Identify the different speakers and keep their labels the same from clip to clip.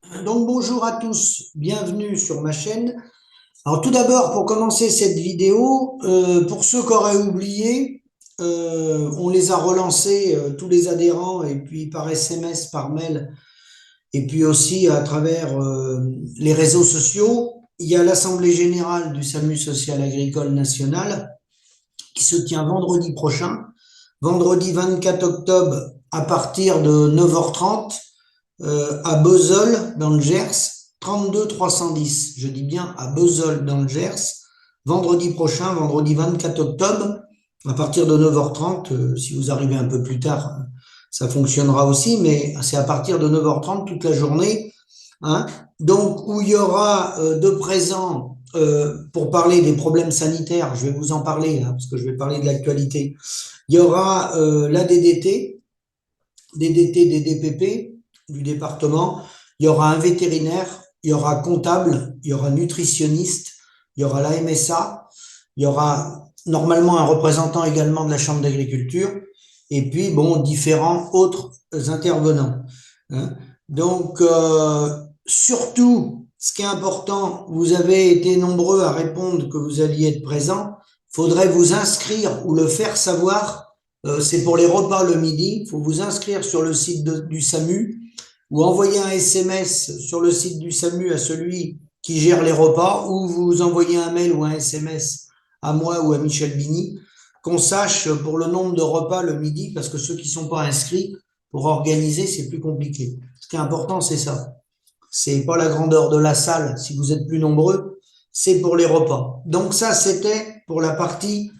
Speaker 1: Donc bonjour à tous, bienvenue sur ma chaîne. Alors tout d'abord, pour commencer cette vidéo, pour ceux qui auraient oublié, on les a relancés, tous les adhérents, et puis par SMS, par mail, et puis aussi à travers les réseaux sociaux. Il y a l'Assemblée générale du SAMU social agricole national qui se tient vendredi prochain, vendredi 24 octobre à partir de 9h30 à Beuzol, dans le Gers, 32 310. Je dis bien à Beuzol, dans le Gers, vendredi prochain, vendredi 24 octobre, à partir de 9h30. Si vous arrivez un peu plus tard, ça fonctionnera aussi, mais c'est à partir de 9h30 toute la journée. Hein. Donc, où il y aura de présents pour parler des problèmes sanitaires, je vais vous en parler, hein, parce que je vais parler de l'actualité. Il y aura la DDT, DDPP du département, il y aura un vétérinaire, il y aura comptable, il y aura nutritionniste, il y aura la MSA, il y aura normalement un représentant également de la Chambre d'agriculture, et puis, bon, différents autres intervenants. Hein. Donc, surtout, ce qui est important, vous avez été nombreux à répondre que vous alliez être présents, il faudrait vous inscrire ou le faire savoir. C'est pour les repas le midi. Il faut vous inscrire sur le site du SAMU ou envoyer un SMS sur le site du SAMU à celui qui gère les repas, ou vous envoyez un mail ou un SMS à moi ou à Michel Bini, qu'on sache pour le nombre de repas le midi, parce que ceux qui ne sont pas inscrits, pour organiser, c'est plus compliqué. Ce qui est important, c'est ça. C'est pas la grandeur de la salle, si vous êtes plus nombreux, c'est pour les repas. Donc ça, c'était pour la partie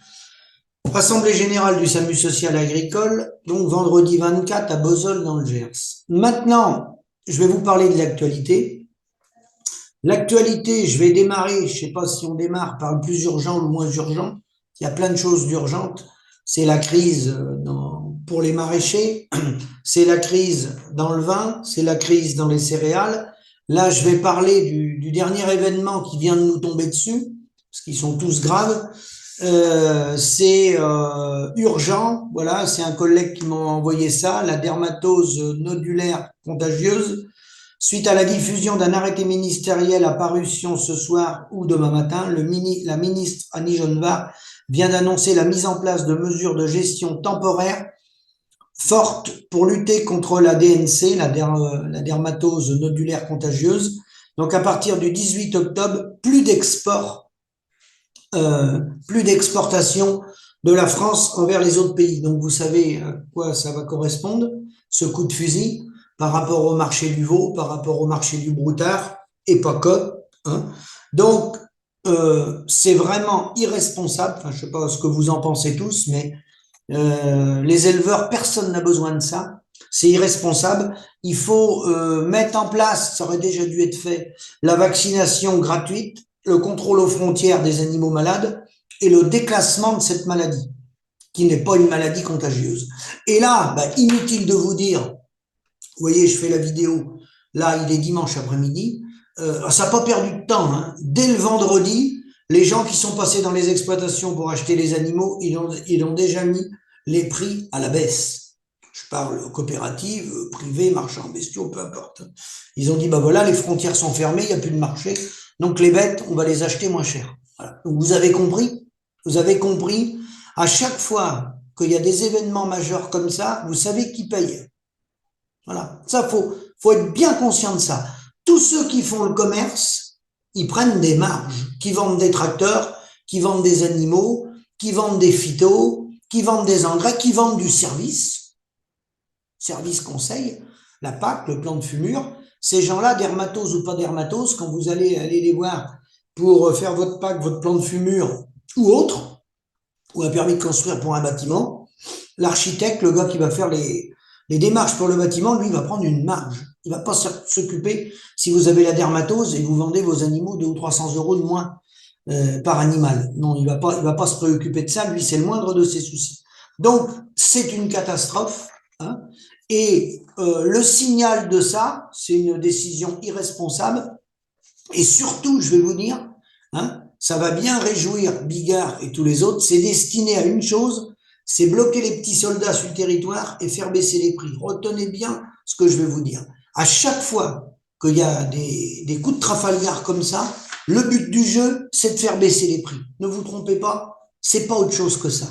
Speaker 1: Assemblée générale du SAMU social agricole, donc vendredi 24 à Beuzol dans le Gers. Maintenant, je vais vous parler de l'actualité. L'actualité, je vais démarrer, je ne sais pas si on démarre par le plus urgent ou le moins urgent. Il y a plein de choses urgentes. C'est la crise pour les maraîchers, c'est la crise dans le vin, c'est la crise dans les céréales. Là, je vais parler du dernier événement qui vient de nous tomber dessus, parce qu'ils sont tous graves. C'est urgent, voilà, c'est un collègue qui m'a envoyé ça, la dermatose nodulaire contagieuse. Suite à la diffusion d'un arrêté ministériel à parution ce soir ou demain matin, la ministre Annie Genevard vient d'annoncer la mise en place de mesures de gestion temporaire fortes pour lutter contre la DNC, la dermatose nodulaire contagieuse. Donc à partir du 18 octobre, plus d'exportation de la France envers les autres pays. Donc vous savez à quoi ça va correspondre, ce coup de fusil, par rapport au marché du veau, par rapport au marché du broutard, et pas que. Hein. Donc c'est vraiment irresponsable, enfin, je ne sais pas ce que vous en pensez tous, mais les éleveurs, personne n'a besoin de ça. C'est irresponsable. Il faut mettre en place, ça aurait déjà dû être fait, la vaccination gratuite, le contrôle aux frontières des animaux malades et le déclassement de cette maladie, qui n'est pas une maladie contagieuse. Et là, bah, inutile de vous dire, vous voyez, je fais la vidéo, là, il est dimanche après-midi, ça n'a pas perdu de temps. Hein. Dès le vendredi, les gens qui sont passés dans les exploitations pour acheter les animaux, ils ont déjà mis les prix à la baisse. Je parle coopérative, privée, marchand bestiaux, peu importe. Ils ont dit, bah voilà, les frontières sont fermées, il n'y a plus de marché, donc les bêtes, on va les acheter moins cher. Voilà. Donc vous avez compris, à chaque fois qu'il y a des événements majeurs comme ça, vous savez qui paye. Voilà, ça faut être bien conscient de ça. Tous ceux qui font le commerce, ils prennent des marges, qui vendent des tracteurs, qui vendent des animaux, qui vendent des phytos, qui vendent des engrais, qui vendent du service conseil, la PAC, le plan de fumure. Ces gens-là, dermatose ou pas dermatose, quand vous allez aller les voir pour faire votre PAC, votre plan de fumure ou autre, ou un permis de construire pour un bâtiment, l'architecte, le gars qui va faire les démarches pour le bâtiment, lui, il va prendre une marge. Il ne va pas s'occuper si vous avez la dermatose et vous vendez vos animaux 200 ou 300 euros de moins par animal. Non, il va pas se préoccuper de ça. Lui, c'est le moindre de ses soucis. Donc, c'est une catastrophe. Hein, et le signal de ça, c'est une décision irresponsable. Et surtout, je vais vous dire, hein, ça va bien réjouir Bigard et tous les autres. C'est destiné à une chose, c'est bloquer les petits soldats sur le territoire et faire baisser les prix. Retenez bien ce que je vais vous dire. À chaque fois qu'il y a des coups de Trafalgar comme ça, le but du jeu, c'est de faire baisser les prix. Ne vous trompez pas, c'est pas autre chose que ça.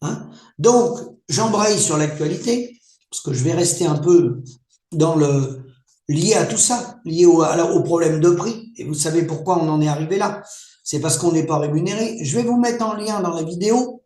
Speaker 1: Hein. Donc, j'embraye sur l'actualité, parce que je vais rester un peu dans le lié à tout ça, lié au problème de prix. Et vous savez pourquoi on en est arrivé là. C'est parce qu'on n'est pas rémunéré. Je vais vous mettre en lien dans la vidéo,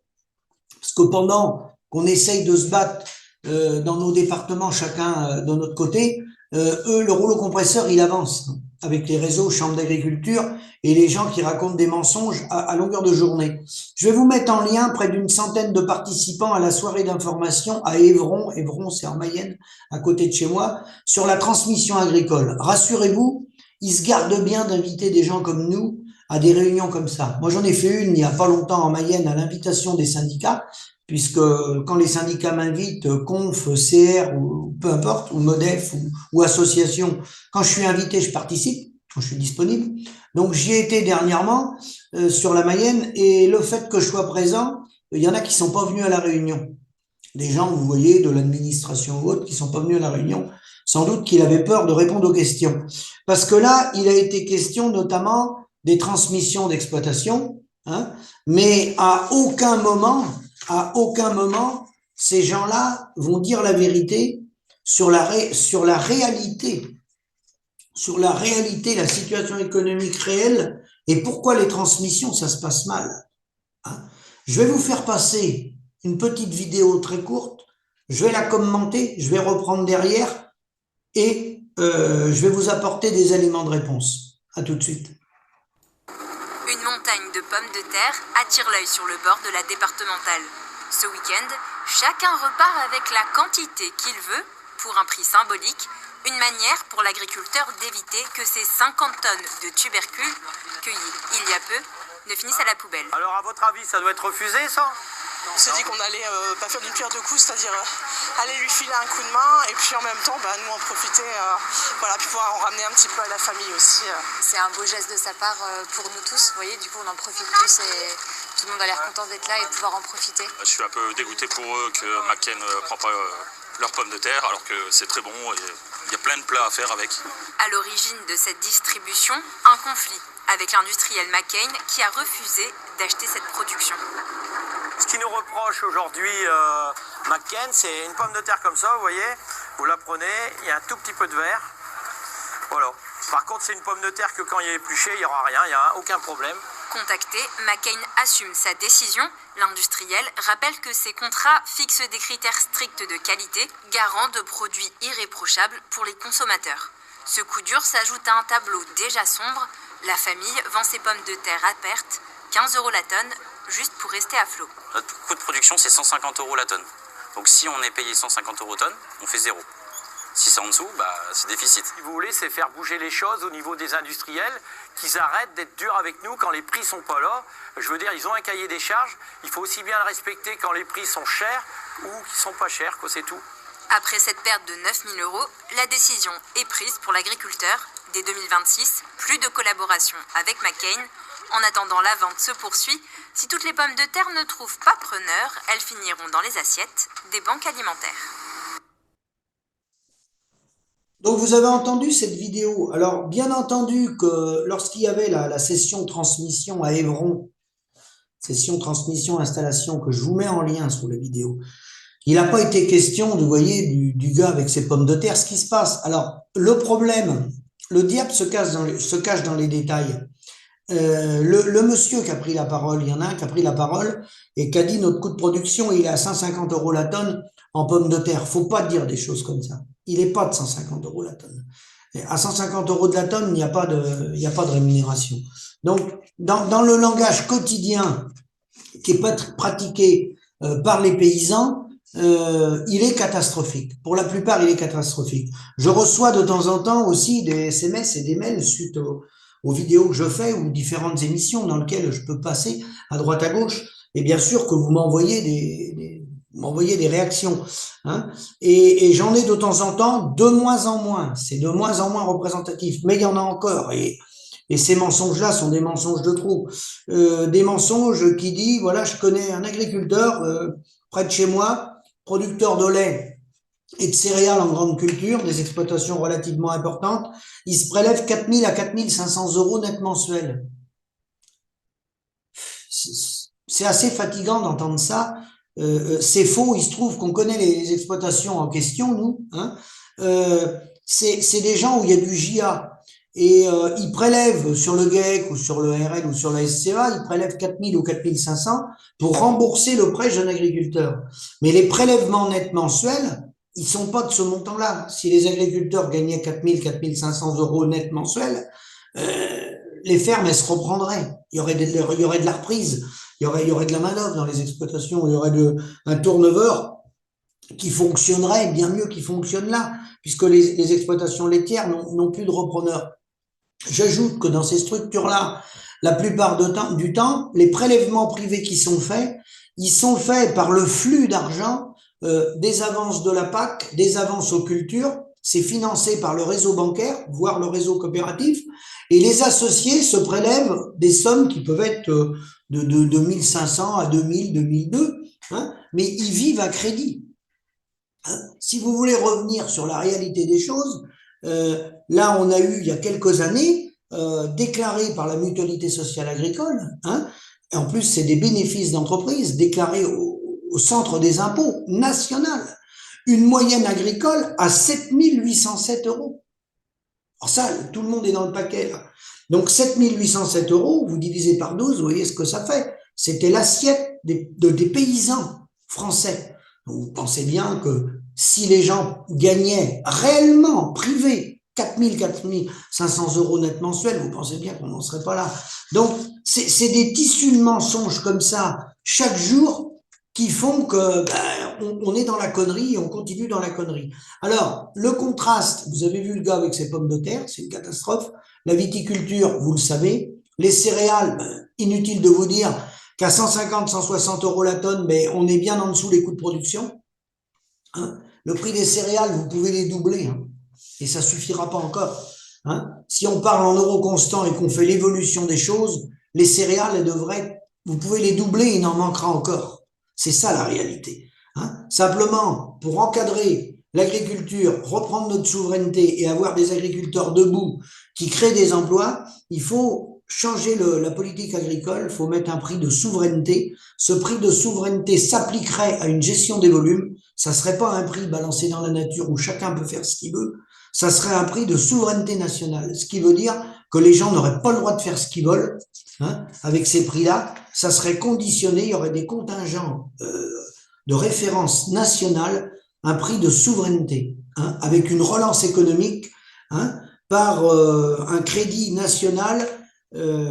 Speaker 1: parce que pendant qu'on essaye de se battre dans nos départements, chacun de notre côté, eux, le rouleau compresseur, il avance avec les réseaux chambres d'agriculture et les gens qui racontent des mensonges à longueur de journée. Je vais vous mettre en lien près d'une centaine de participants à la soirée d'information à Évron. Évron, c'est en Mayenne, à côté de chez moi, sur la transmission agricole. Rassurez-vous, ils se gardent bien d'inviter des gens comme nous à des réunions comme ça. Moi, j'en ai fait une il n'y a pas longtemps en Mayenne à l'invitation des syndicats, puisque quand les syndicats m'invitent, conf, CR ou peu importe, ou MODEF ou association, quand je suis invité, je participe, quand je suis disponible. Donc j'y ai été dernièrement sur la Mayenne, et le fait que je sois présent, il y en a qui sont pas venus à la réunion. Des gens, vous voyez, de l'administration ou autre, qui sont pas venus à la réunion, sans doute qu'il avait peur de répondre aux questions. Parce que là, il a été question notamment des transmissions d'exploitation, hein, mais à aucun moment, ces gens-là vont dire la vérité sur la réalité, la situation économique réelle et pourquoi les transmissions, ça se passe mal. Hein. Je vais vous faire passer une petite vidéo très courte, je vais la commenter, je vais reprendre derrière et je vais vous apporter des éléments de réponse. À tout de suite.
Speaker 2: Une montagne de pommes de terre attire l'œil sur le bord de la départementale. Ce week-end, chacun repart avec la quantité qu'il veut pour un prix symbolique, une manière pour l'agriculteur d'éviter que ces 50 tonnes de tubercules cueillis il y a peu ne finissent à la poubelle.
Speaker 3: Alors à votre avis, ça doit être refusé ça?
Speaker 4: On s'est dit qu'on allait pas faire d'une pierre deux coups, c'est-à-dire aller lui filer un coup de main et puis en même temps nous en profiter, voilà, puis pouvoir en ramener un petit peu à la famille aussi.
Speaker 2: C'est un beau geste de sa part pour nous tous, vous voyez, du coup on en profite tous et tout le monde a l'air content d'être là et de pouvoir en profiter.
Speaker 5: Je suis un peu dégoûté pour eux que McCain ne prend pas leurs pommes de terre alors que c'est très bon et il y a plein de plats à faire avec.
Speaker 2: À l'origine de cette distribution, un conflit avec l'industriel McCain qui a refusé d'acheter cette production.
Speaker 3: Ce qui nous reproche aujourd'hui McCain, c'est une pomme de terre comme ça, vous voyez, vous la prenez, il y a un tout petit peu de verre, voilà. Par contre, c'est une pomme de terre que quand il est épluché, il n'y aura rien, il n'y a aucun problème.
Speaker 2: Contacté, McCain assume sa décision. L'industriel rappelle que ses contrats fixent des critères stricts de qualité, garant de produits irréprochables pour les consommateurs. Ce coup dur s'ajoute à un tableau déjà sombre. La famille vend ses pommes de terre à perte, 15 € la tonne, juste pour rester à flot.
Speaker 5: Notre coût de production, c'est 150 € la tonne. Donc si on est payé 150 € tonne, on fait zéro. Si c'est en dessous, c'est déficit.
Speaker 3: Si vous voulez, c'est faire bouger les choses au niveau des industriels, qu'ils arrêtent d'être durs avec nous quand les prix sont pas là. Je veux dire, ils ont un cahier des charges, il faut aussi bien le respecter quand les prix sont chers ou qu'ils sont pas chers, quoi, c'est tout.
Speaker 2: Après cette perte de 9 000 €, la décision est prise pour l'agriculteur. Dès 2026, plus de collaboration avec McCain. En attendant, la vente se poursuit. Si toutes les pommes de terre ne trouvent pas preneur, elles finiront dans les assiettes des banques alimentaires.
Speaker 1: Donc vous avez entendu cette vidéo. Alors bien entendu que lorsqu'il y avait la session transmission à Évron, session transmission installation que je vous mets en lien sous la vidéo, il n'a pas été question, vous voyez, du gars avec ses pommes de terre, ce qui se passe. Alors le problème, le diable se cache dans les détails. Le monsieur qui a pris la parole, il y en a un qui a pris la parole et qui a dit notre coût de production il est à 150 € la tonne en pommes de terre. Faut pas dire des choses comme ça. Il n'est pas de 150 € la tonne. Et à 150 € de la tonne, il n'y a pas de rémunération. Donc dans le langage quotidien qui est pratiqué par les paysans, il est catastrophique. Pour la plupart, il est catastrophique. Je reçois de temps en temps aussi des SMS et des mails suite aux vidéos que je fais ou différentes émissions dans lesquelles je peux passer à droite à gauche. Et bien sûr que vous m'envoyez des réactions. Hein, et j'en ai de temps en temps, de moins en moins. C'est de moins en moins représentatif. Mais il y en a encore. Et ces mensonges-là sont des mensonges de trop. Des mensonges qui disent, voilà, je connais un agriculteur près de chez moi, producteur de lait et de céréales en grande culture, des exploitations relativement importantes, ils se prélèvent 4 000 à 4 500 euros net mensuels. C'est assez fatigant d'entendre ça. C'est faux, il se trouve qu'on connaît les exploitations en question, nous. Hein. C'est des gens où il y a du JA. Et ils prélèvent sur le GEC ou sur le RL ou sur la SCA, ils prélèvent 4 000 ou 4 500 pour rembourser le prêt jeune agriculteur. Mais les prélèvements nets mensuels, ils sont pas de ce montant-là. Si les agriculteurs gagnaient 4 000, 4 500 euros net mensuels, les fermes, elles se reprendraient. Il y aurait de la reprise. Il y aurait de la main-d'œuvre dans les exploitations. Il y aurait un turnover qui fonctionnerait bien mieux qu'il fonctionne là, puisque les exploitations laitières n'ont plus de repreneurs. J'ajoute que dans ces structures-là, la plupart du temps, les prélèvements privés qui sont faits, ils sont faits par le flux d'argent des avances de la PAC, des avances aux cultures. C'est financé par le réseau bancaire, voire le réseau coopératif, et les associés se prélèvent des sommes qui peuvent être de 1 500 à 2 000, 2002, hein, mais ils vivent à crédit. Hein. Si vous voulez revenir sur la réalité des choses, là on a eu il y a quelques années déclaré par la Mutualité sociale agricole, hein, et en plus c'est des bénéfices d'entreprise déclarés au centre des impôts national, une moyenne agricole à 7 807 euros. Alors ça, tout le monde est dans le paquet là. Donc 7 807 euros, vous divisez par 12, vous voyez ce que ça fait. C'était l'assiette des paysans français. Donc vous pensez bien que si les gens gagnaient réellement, privés, 4 000, 4 500 euros net mensuels, vous pensez bien qu'on n'en serait pas là. Donc c'est des tissus de mensonges comme ça, chaque jour, qui font que on est dans la connerie et on continue dans la connerie. Alors, le contraste, vous avez vu le gars avec ses pommes de terre, c'est une catastrophe. La viticulture, vous le savez. Les céréales, inutile de vous dire qu'à 150, 160 euros la tonne, mais on est bien en dessous des coûts de production. Hein, le prix des céréales, vous pouvez les doubler, hein, et ça suffira pas encore. Hein. Si on parle en euros constants et qu'on fait l'évolution des choses, les céréales, elles devraient, vous pouvez les doubler, il en manquera encore. C'est ça la réalité. Hein. Simplement, pour encadrer l'agriculture, reprendre notre souveraineté et avoir des agriculteurs debout qui créent des emplois, il faut changer la politique agricole, il faut mettre un prix de souveraineté. Ce prix de souveraineté s'appliquerait à une gestion des volumes. Ça serait pas un prix balancé dans la nature où chacun peut faire ce qu'il veut. Ça serait un prix de souveraineté nationale, ce qui veut dire que les gens n'auraient pas le droit de faire ce qu'ils veulent. Hein, avec ces prix-là, ça serait conditionné, il y aurait des contingents de référence nationale, un prix de souveraineté, hein, avec une relance économique, hein, par un crédit national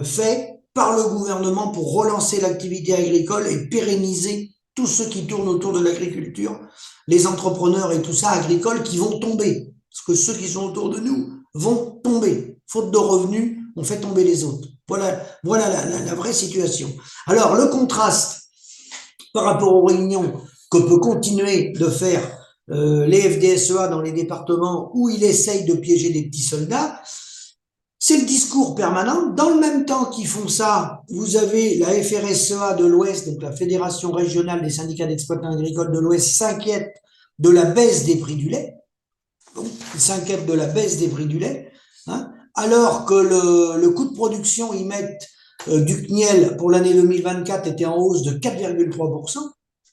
Speaker 1: fait par le gouvernement pour relancer l'activité agricole et pérenniser tous ceux qui tournent autour de l'agriculture, les entrepreneurs et tout ça agricoles qui vont tomber, parce que ceux qui sont autour de nous vont tomber. Faute de revenus, on fait tomber les autres. Voilà la vraie situation. Alors, le contraste par rapport aux réunions que peut continuer de faire les FDSEA dans les départements où ils essayent de piéger des petits soldats, c'est le discours permanent. Dans le même temps qu'ils font ça, vous avez la FRSEA de l'Ouest, donc la Fédération régionale des syndicats d'exploitants agricoles de l'Ouest, s'inquiète de la baisse des prix du lait. Donc, ils s'inquiètent de la baisse des prix du lait, hein, alors que le coût de production, ils mettent du CNIEL pour l'année 2024 était en hausse de 4,3%.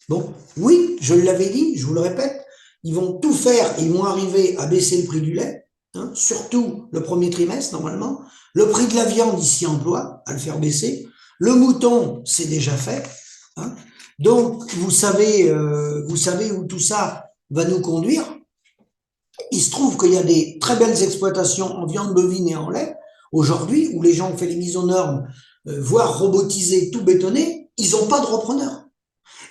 Speaker 1: Bon, oui, je l'avais dit, je vous le répète, ils vont tout faire, ils vont arriver à baisser le prix du lait, hein, surtout le premier trimestre normalement. Le prix de la viande, ils s'y emploient à le faire baisser. Le mouton, c'est déjà fait. Hein. Donc, vous savez où tout ça va nous conduire. Il se trouve qu'il y a des très belles exploitations en viande bovine et en lait, aujourd'hui, où les gens ont fait les mises aux normes, voire robotisé, tout bétonné, ils n'ont pas de repreneurs.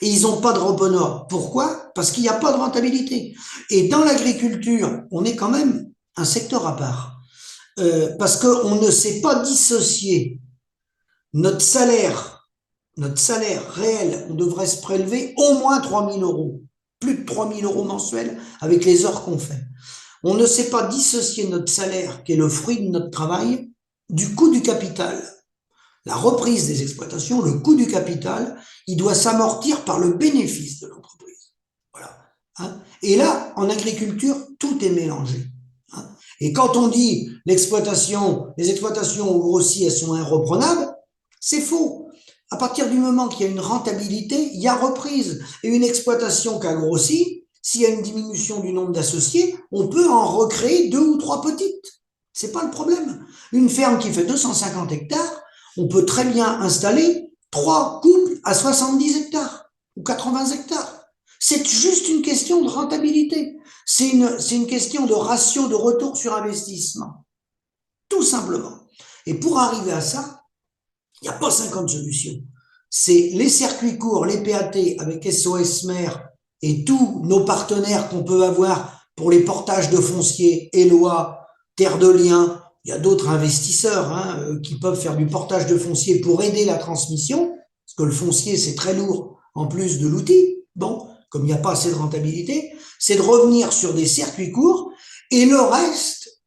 Speaker 1: Et ils n'ont pas de repreneurs. Pourquoi? Parce qu'il n'y a pas de rentabilité. Et dans l'agriculture, on est quand même un secteur à part. Parce qu'on ne sait pas dissocier notre salaire réel, on devrait se prélever au moins 3 000 euros. Plus de 3 000 euros mensuels avec les heures qu'on fait. On ne sait pas dissocier notre salaire, qui est le fruit de notre travail, du coût du capital. La reprise des exploitations, le coût du capital, il doit s'amortir par le bénéfice de l'entreprise. Voilà. Hein. Et là, en agriculture, tout est mélangé. Hein. Et quand on dit les exploitations ont grossi, elles sont irreprenables, c'est faux. À partir du moment qu'il y a une rentabilité, il y a reprise. Et une exploitation qui a grossi, s'il y a une diminution du nombre d'associés, on peut en recréer 2 ou 3 petites. C'est pas le problème. Une ferme qui fait 250 hectares, on peut très bien installer 3 couples à 70 hectares ou 80 hectares. C'est juste une question de rentabilité. C'est une question de ratio de retour sur investissement. Tout simplement. Et pour arriver à ça, il n'y a pas 50 solutions. C'est les circuits courts, les PAT avec SOS Mer et tous nos partenaires qu'on peut avoir pour les portages de foncier, Eloi, Terre de Liens. Il y a d'autres investisseurs qui peuvent faire du portage de foncier pour aider la transmission, parce que le foncier, c'est très lourd en plus de l'outil. Bon, comme il n'y a pas assez de rentabilité, c'est de revenir sur des circuits courts et le reste,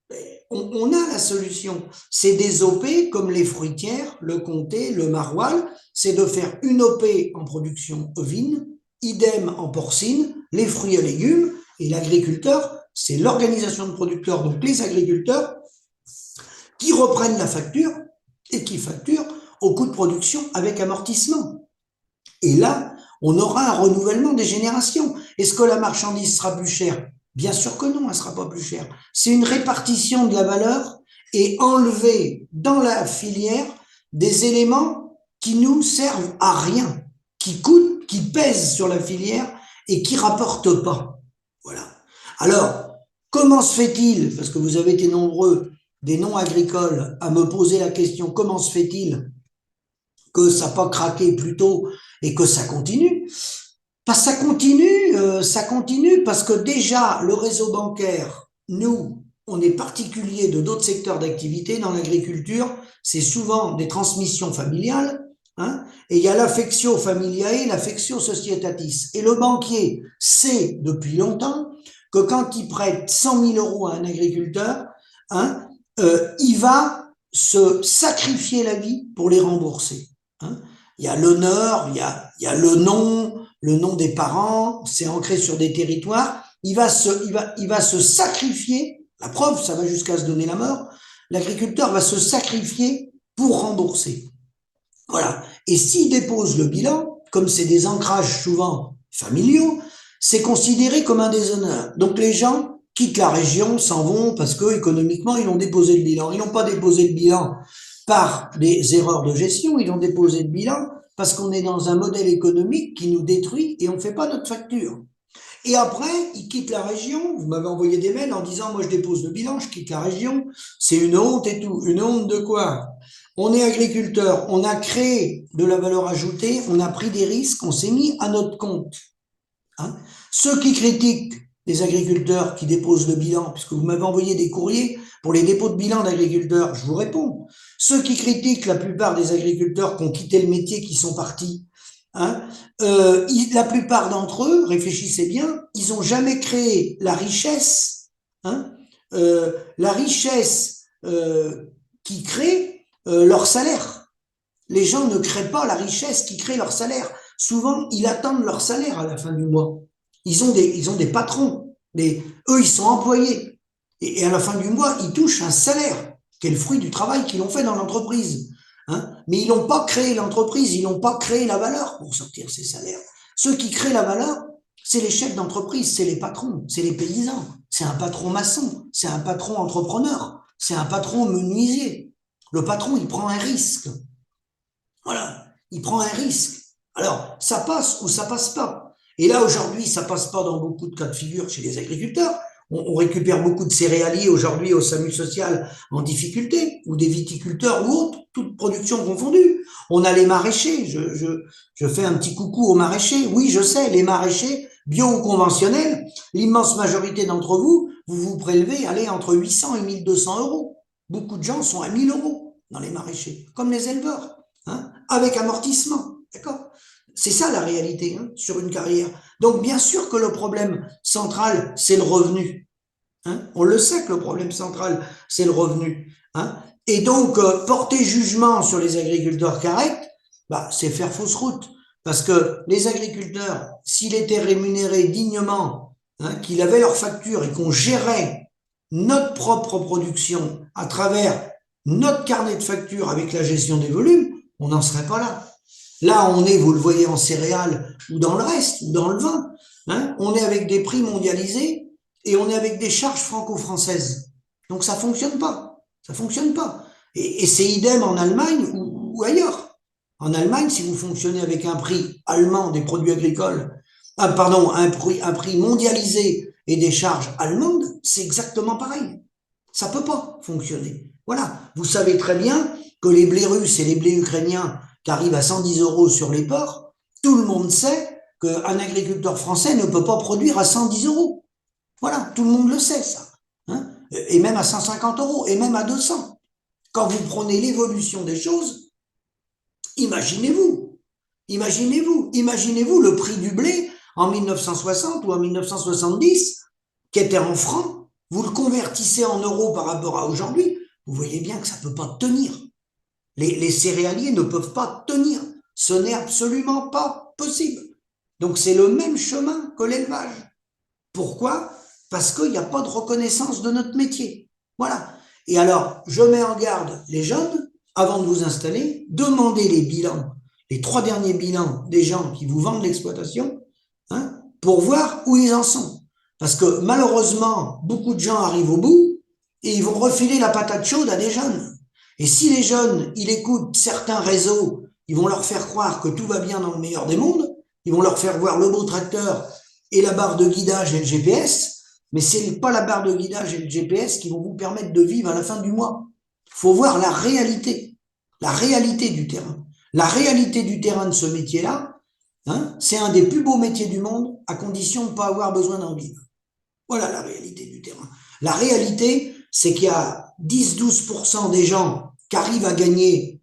Speaker 1: on a la solution. C'est des OP comme les fruitières, le comté, le maroilles, c'est de faire une OP en production ovine, idem en porcine, les fruits et légumes, et l'agriculteur, c'est l'organisation de producteurs, donc les agriculteurs, qui reprennent la facture et qui facturent au coût de production avec amortissement. Et là, on aura un renouvellement des générations. Est-ce que la marchandise sera plus chère? Bien sûr que non, elle ne sera pas plus chère. C'est une répartition de la valeur et enlever dans la filière des éléments qui nous servent à rien, qui coûtent, qui pèsent sur la filière et qui rapportent pas. Voilà. Alors, comment se fait-il, parce que vous avez été nombreux, des non-agricoles, à me poser la question, comment se fait-il que ça n'a pas craqué plus tôt et que ça continue? Ça continue parce que déjà, le réseau bancaire, nous, on est particulier de d'autres secteurs d'activité. Dans l'agriculture, c'est souvent des transmissions familiales, et il y a l'affectio familiae et l'affectio societatis. Et le banquier sait depuis longtemps que quand il prête 100 000 euros à un agriculteur, il va se sacrifier la vie pour les rembourser. Il y a l'honneur, il y a le nom des parents, c'est ancré sur des territoires. Il va se sacrifier. La preuve, ça va jusqu'à se donner la mort. L'agriculteur va se sacrifier pour rembourser. Voilà. Et s'il dépose le bilan, comme c'est des ancrages souvent familiaux, c'est considéré comme un déshonneur. Donc les gens quittent la région, s'en vont parce que économiquement ils ont déposé le bilan. Ils n'ont pas déposé le bilan par des erreurs de gestion, ils ont déposé le bilan parce qu'on est dans un modèle économique qui nous détruit et on ne fait pas notre facture. Et après, ils quittent la région. Vous m'avez envoyé des mails en disant, moi je dépose le bilan, je quitte la région. C'est une honte et tout. Une honte de quoi? On est agriculteur, on a créé de la valeur ajoutée, on a pris des risques, on s'est mis à notre compte. Ceux qui critiquent les agriculteurs qui déposent le bilan, puisque vous m'avez envoyé des courriers pour les dépôts de bilan d'agriculteurs, je vous réponds. Ceux qui critiquent la plupart des agriculteurs qui ont quitté le métier, qui sont partis, la plupart d'entre eux, réfléchissez bien, ils n'ont jamais créé la richesse, qui crée leur salaire. Les gens ne créent pas la richesse qui crée leur salaire. Souvent, ils attendent leur salaire à la fin du mois. Ils ont des patrons. Eux, ils sont employés. Et à la fin du mois, ils touchent un salaire, qui est le fruit du travail qu'ils ont fait dans l'entreprise. Mais ils n'ont pas créé l'entreprise, ils n'ont pas créé la valeur pour sortir ces salaires. Ceux qui créent la valeur, c'est les chefs d'entreprise, c'est les patrons, c'est les paysans, c'est un patron maçon, c'est un patron entrepreneur, c'est un patron menuisier. Le patron, il prend un risque. Voilà, il prend un risque. Alors, ça passe ou ça passe pas. Et là, aujourd'hui, ça passe pas dans beaucoup de cas de figure chez les agriculteurs. On récupère beaucoup de céréaliers aujourd'hui au SAMU social en difficulté, ou des viticulteurs ou autres, toute production confondue. On a les maraîchers, je fais un petit coucou aux maraîchers. Oui, je sais, les maraîchers, bio ou conventionnels, l'immense majorité d'entre vous, vous prélevez, allez, entre 800 et 1200 euros. Beaucoup de gens sont à 1000 euros dans les maraîchers, comme les éleveurs, avec amortissement, d'accord ? C'est ça la réalité sur une carrière. Donc bien sûr que le problème central, c'est le revenu. On le sait que le problème central, c'est le revenu. Et donc, porter jugement sur les agriculteurs qui arrêtent, c'est faire fausse route. Parce que les agriculteurs, s'ils étaient rémunérés dignement hein, qu'il avait leur facture et qu'on gérait notre propre production à travers notre carnet de factures avec la gestion des volumes, on n'en serait pas là. Là, on est, vous le voyez, en céréales ou dans le reste, ou dans le vin. Hein, on est avec des prix mondialisés et on est avec des charges franco-françaises. Donc ça fonctionne pas. Ça fonctionne pas. Et c'est idem en Allemagne ou ailleurs. En Allemagne, si vous fonctionnez avec un prix allemand des produits agricoles, un prix mondialisé et des charges allemandes, c'est exactement pareil. Ça peut pas fonctionner. Voilà. Vous savez très bien que les blés russes et les blés ukrainiens qui arrivent à 110 € sur les ports, tout le monde sait qu'un agriculteur français ne peut pas produire à 110 €. Voilà, tout le monde le sait, ça. Hein, et même à 150 €, et même à 200. Quand vous prenez l'évolution des choses, imaginez-vous le prix du blé en 1960 ou en 1970, qui était en francs, vous le convertissez en euros par rapport à aujourd'hui, vous voyez bien que ça ne peut pas tenir. Les céréaliers ne peuvent pas tenir. Ce n'est absolument pas possible. Donc c'est le même chemin que l'élevage. Pourquoi? Parce qu'il n'y a pas de reconnaissance de notre métier. Voilà. Et alors, je mets en garde les jeunes, avant de vous installer, demandez les bilans, les 3 derniers bilans des gens qui vous vendent l'exploitation, hein, pour voir où ils en sont. Parce que malheureusement, beaucoup de gens arrivent au bout et ils vont refiler la patate chaude à des jeunes. Et si les jeunes, ils écoutent certains réseaux, ils vont leur faire croire que tout va bien dans le meilleur des mondes, ils vont leur faire voir le beau tracteur et la barre de guidage et le GPS, mais c'est pas la barre de guidage et le GPS qui vont vous permettre de vivre à la fin du mois. Il faut voir la réalité du terrain. La réalité du terrain de ce métier-là, hein, c'est un des plus beaux métiers du monde, à condition de ne pas avoir besoin d'en vivre. Voilà la réalité du terrain. La réalité, c'est qu'il y a 10-12% des gens qui arrivent à gagner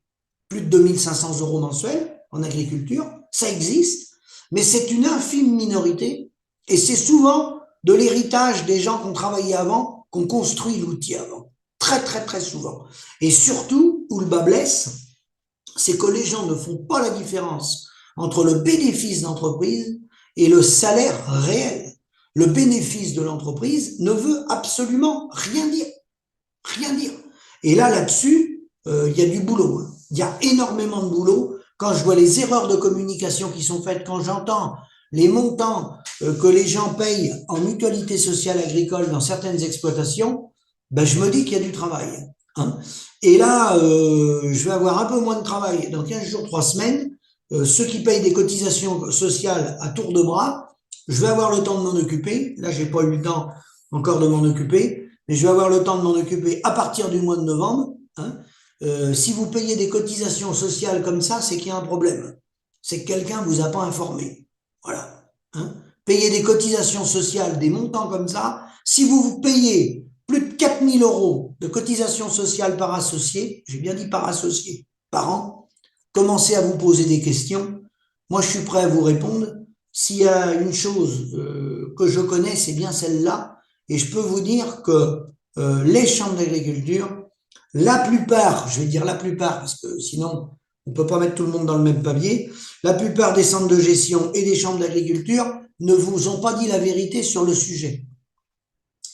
Speaker 1: plus de 2500 € mensuels en agriculture. Ça existe, mais c'est une infime minorité et c'est souvent de l'héritage des gens qui ont travaillé avant, qui ont construit l'outil avant. Très, très, très souvent. Et surtout, où le bas blesse, c'est que les gens ne font pas la différence entre le bénéfice d'entreprise et le salaire réel. Le bénéfice de l'entreprise ne veut absolument rien dire. Rien dire. Et là-dessus, il y a du boulot. Hein. Il y a énormément de boulot. Quand je vois les erreurs de communication qui sont faites, quand j'entends les montants que les gens payent en mutualité sociale agricole dans certaines exploitations, ben je me dis qu'il y a du travail. Hein. Et là, je vais avoir un peu moins de travail dans 15 jours, 3 semaines. Ceux qui payent des cotisations sociales à tour de bras, je vais avoir le temps de m'en occuper. Là, j'ai pas eu le temps encore de m'en occuper, mais je vais avoir le temps de m'en occuper à partir du mois de novembre. Hein. Si vous payez des cotisations sociales comme ça, c'est qu'il y a un problème. C'est que quelqu'un vous a pas informé. Voilà. Hein. Payer des cotisations sociales, des montants comme ça, si vous payez plus de 4000 € de cotisations sociales par associé, j'ai bien dit par associé, par an, commencez à vous poser des questions. Moi, je suis prêt à vous répondre. S'il y a une chose que je connais, c'est bien celle-là. Et je peux vous dire que les chambres d'agriculture, la plupart, je vais dire la plupart, parce que sinon, on ne peut pas mettre tout le monde dans le même papier, la plupart des centres de gestion et des chambres d'agriculture ne vous ont pas dit la vérité sur le sujet.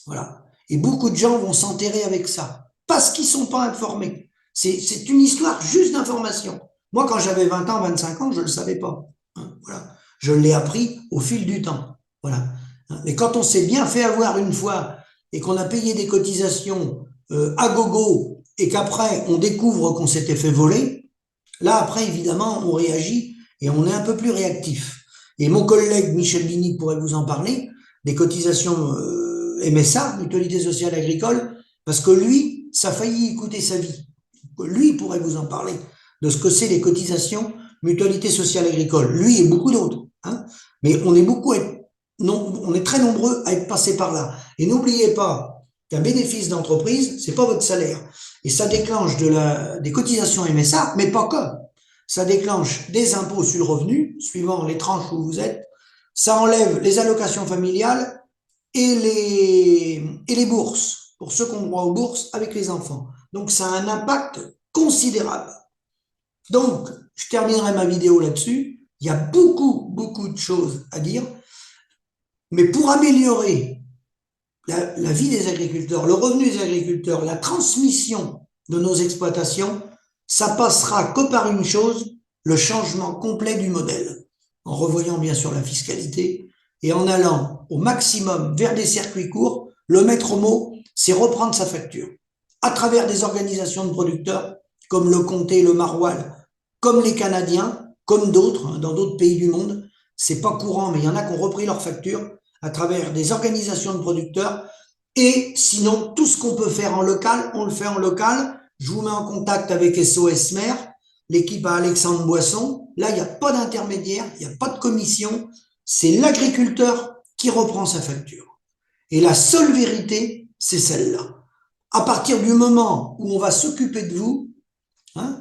Speaker 1: Voilà. Et beaucoup de gens vont s'enterrer avec ça, parce qu'ils ne sont pas informés. C'est une histoire juste d'information. Moi, quand j'avais 20 ans, 25 ans, je ne le savais pas. Hein, voilà. Je l'ai appris au fil du temps. Voilà. Mais quand on s'est bien fait avoir une fois et qu'on a payé des cotisations à gogo et qu'après on découvre qu'on s'était fait voler, là après évidemment on réagit et on est un peu plus réactif. Et mon collègue Michel Bini pourrait vous en parler, des cotisations MSA, Mutualité Sociale Agricole, parce que lui, ça a failli coûter sa vie. Lui pourrait vous en parler de ce que c'est les cotisations Mutualité Sociale Agricole. Lui et beaucoup d'autres. Hein. Mais on est très nombreux à être passés par là. Et n'oubliez pas qu'un bénéfice d'entreprise, c'est pas votre salaire. Et ça déclenche des cotisations MSA, mais pas que. Ça déclenche des impôts sur le revenu, suivant les tranches où vous êtes. Ça enlève les allocations familiales et les bourses, pour ceux qui ont droit aux bourses avec les enfants. Donc, ça a un impact considérable. Donc, je terminerai ma vidéo là-dessus. Il y a beaucoup, beaucoup de choses à dire. Mais pour améliorer la vie des agriculteurs, le revenu des agriculteurs, la transmission de nos exploitations, ça passera que par une chose, le changement complet du modèle, en revoyant bien sûr la fiscalité et en allant au maximum vers des circuits courts. Le maître mot, c'est reprendre sa facture à travers des organisations de producteurs comme le Comté, le Maroilles, comme les Canadiens, comme d'autres, dans d'autres pays du monde. C'est pas courant, mais il y en a qui ont repris leur facture à travers des organisations de producteurs. Et sinon, tout ce qu'on peut faire en local, on le fait en local. Je vous mets en contact avec SOS Mer, l'équipe à Alexandre Boisson. Là, il n'y a pas d'intermédiaire, il n'y a pas de commission. C'est l'agriculteur qui reprend sa facture. Et la seule vérité, c'est celle-là. À partir du moment où on va s'occuper de vous,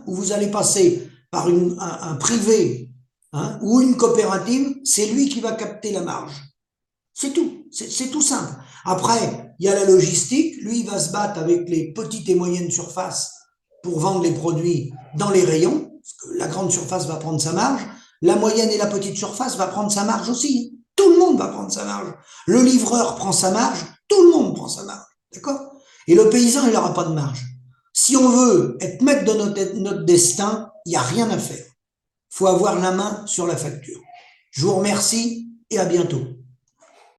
Speaker 1: où vous allez passer par un privé ou une coopérative, c'est lui qui va capter la marge. C'est tout, c'est tout simple. Après, il y a la logistique, lui il va se battre avec les petites et moyennes surfaces pour vendre les produits dans les rayons, parce que la grande surface va prendre sa marge, la moyenne et la petite surface va prendre sa marge aussi. Tout le monde va prendre sa marge. Le livreur prend sa marge, tout le monde prend sa marge, d'accord? Et le paysan, il n'aura pas de marge. Si on veut être maître de notre destin, il n'y a rien à faire. Il faut avoir la main sur la facture. Je vous remercie et à bientôt.